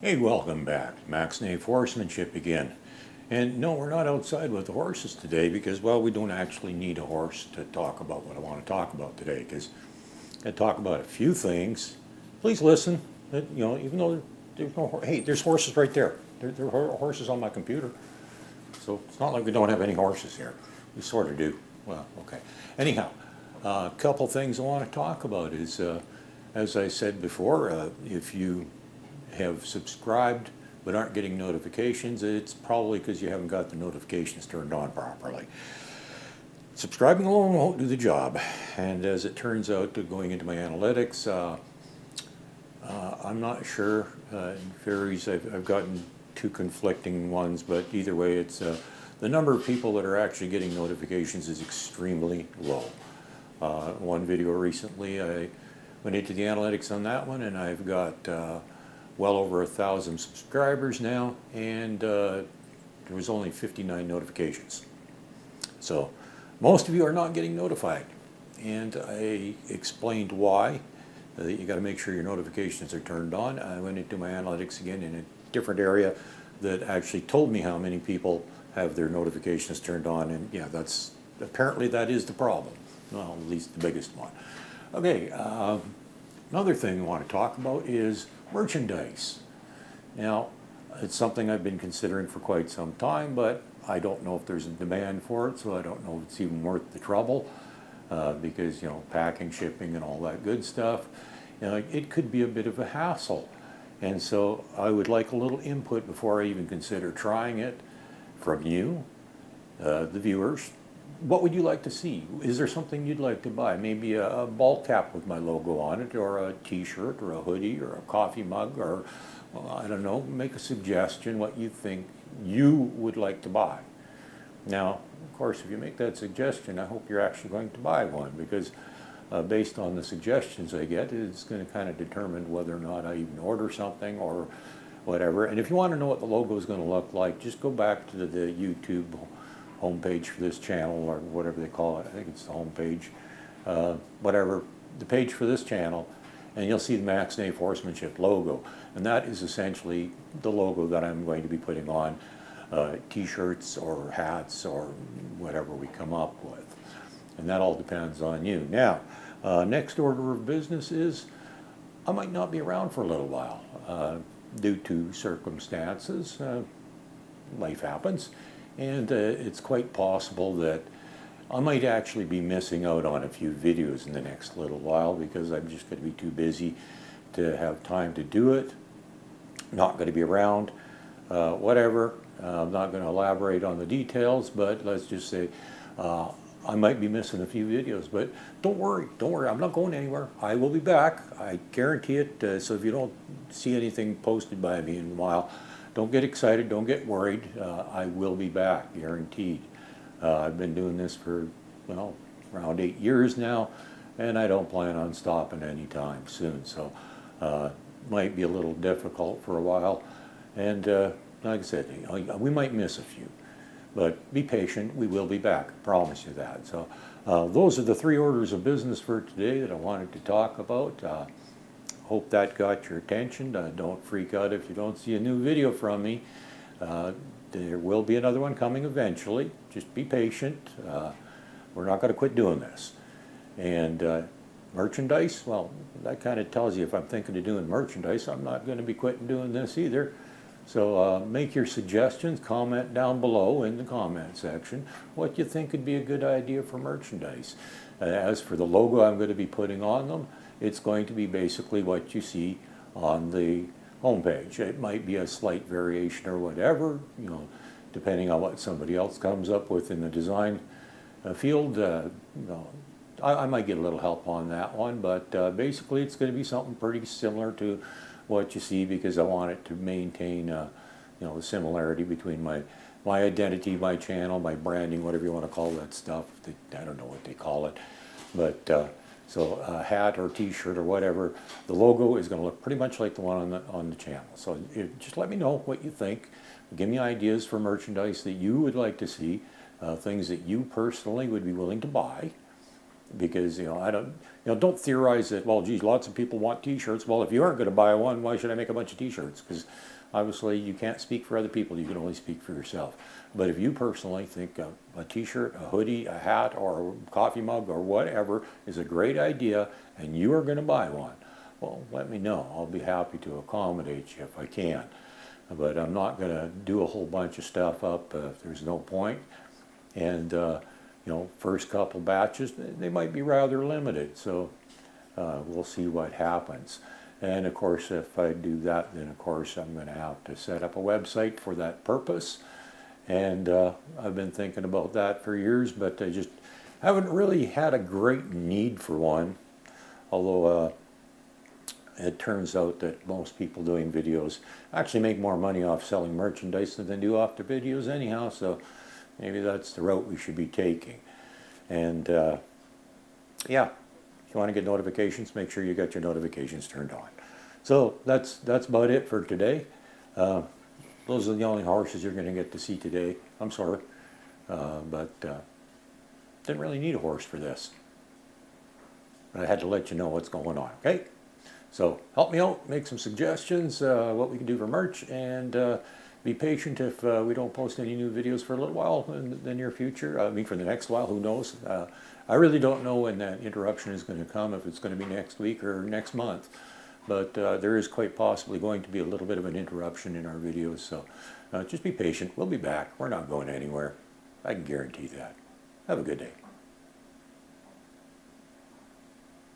Hey, welcome back. Max Nave Horsemanship again. And no, we're not outside with the horses today because, well, we don't actually need a horse to talk about what I want to talk about today because I talk about a few things. Please listen. Even though there's no, hey, there's horses right there. There are horses on my computer. So it's not like we don't have any horses here. We sort of do. Well, okay. Anyhow, a couple things I want to talk about is, as I said before, if you have subscribed but aren't getting notifications, it's probably because you haven't got the notifications turned on properly. Subscribing alone won't do the job, and as it turns out, going into my analytics, I'm not sure. It varies. I've gotten two conflicting ones, but either way, it's the number of people that are actually getting notifications is extremely low. One video recently, I went into the analytics on that one, and I've got well over 1,000 subscribers now, and there was only 59 notifications. So most of you are not getting notified, and I explained why. You got to make sure your notifications are turned on. I went into my analytics again in a different area that actually told me how many people have their notifications turned on, and yeah, that's apparently that is the problem. Well, at least the biggest one. Okay, another thing I want to talk about is merchandise. Now, it's something I've been considering for quite some time, but I don't know if there's a demand for it, so I don't know if it's even worth the trouble, because, packing, shipping, and all that good stuff, it could be a bit of a hassle. And so I would like a little input before I even consider trying it from you, the viewers. What would you like to see? Is there something you'd like to buy? Maybe a ball cap with my logo on it, or a t-shirt, or a hoodie, or a coffee mug, or, well, I don't know, make a suggestion what you think you would like to buy. Now, of course, if you make that suggestion, I hope you're actually going to buy one, because based on the suggestions I get, it's going to kind of determine whether or not I even order something or whatever. And if you want to know what the logo is going to look like, just go back to the YouTube homepage for this channel, or whatever they call it. I think it's the homepage, whatever, the page for this channel, and you'll see the Max Nave Horsemanship logo. And that is essentially the logo that I'm going to be putting on t-shirts or hats or whatever we come up with. And that all depends on you. Now, next order of business is I might not be around for a little while due to circumstances. Life happens. And it's quite possible that I might actually be missing out on a few videos in the next little while because I'm just going to be too busy to have time to do it. Not going to be around, whatever. I'm not going to elaborate on the details, but let's just say I might be missing a few videos. But don't worry, I'm not going anywhere. I will be back. I guarantee it. So if you don't see anything posted by me in a while, don't get excited, don't get worried. I will be back, guaranteed. I've been doing this for, well, around 8 years now, and I don't plan on stopping anytime soon. So might be a little difficult for a while. And like I said, we might miss a few. But be patient, we will be back, I promise you that. So those are the three orders of business for today that I wanted to talk about. Hope that got your attention. Don't freak out if you don't see a new video from me. There will be another one coming eventually. Just be patient. We're not going to quit doing this. And merchandise, well, that kind of tells you if I'm thinking of doing merchandise, I'm not going to be quitting doing this either. So make your suggestions, comment down below in the comment section what you think would be a good idea for merchandise. As for the logo I'm going to be putting on them, it's going to be basically what you see on the homepage. It might be a slight variation or whatever, depending on what somebody else comes up with in the design field. I might get a little help on that one, but basically it's going to be something pretty similar to what you see, because I want it to maintain the similarity between my identity, my channel, my branding, whatever you want to call that stuff. I don't know what they call it, but so a hat or t-shirt or whatever, the logo is going to look pretty much like the one on the channel. So just let me know what you think. Give me ideas for merchandise that you would like to see, things that you personally would be willing to buy. because don't theorize that, well, geez, lots of people want t-shirts. Well, if you aren't going to buy one, why should I make a bunch of t-shirts? Because obviously you can't speak for other people, you can only speak for yourself. But if you personally think a t-shirt, a hoodie, a hat, or a coffee mug or whatever is a great idea and you are going to buy one, well, let me know. I'll be happy to accommodate you if I can. But I'm not going to do a whole bunch of stuff up if there's no point. And first couple batches, they might be rather limited, so we'll see what happens. And of course, if I do that, then of course I'm going to have to set up a website for that purpose. And I've been thinking about that for years, but I just haven't really had a great need for one. Although it turns out that most people doing videos actually make more money off selling merchandise than they do off their videos anyhow, so maybe that's the route we should be taking. And yeah, if you want to get notifications, make sure you got your notifications turned on. So that's about it for today. Those are the only horses you're going to get to see today. I'm sorry, but didn't really need a horse for this. But I had to let you know what's going on, okay? So help me out, make some suggestions, what we can do for merch, and be patient if we don't post any new videos for a little while in the near future. I mean, for the next while, who knows? I really don't know when that interruption is going to come, if it's going to be next week or next month. But there is quite possibly going to be a little bit of an interruption in our videos, so just be patient. We'll be back. We're not going anywhere. I can guarantee that. Have a good day.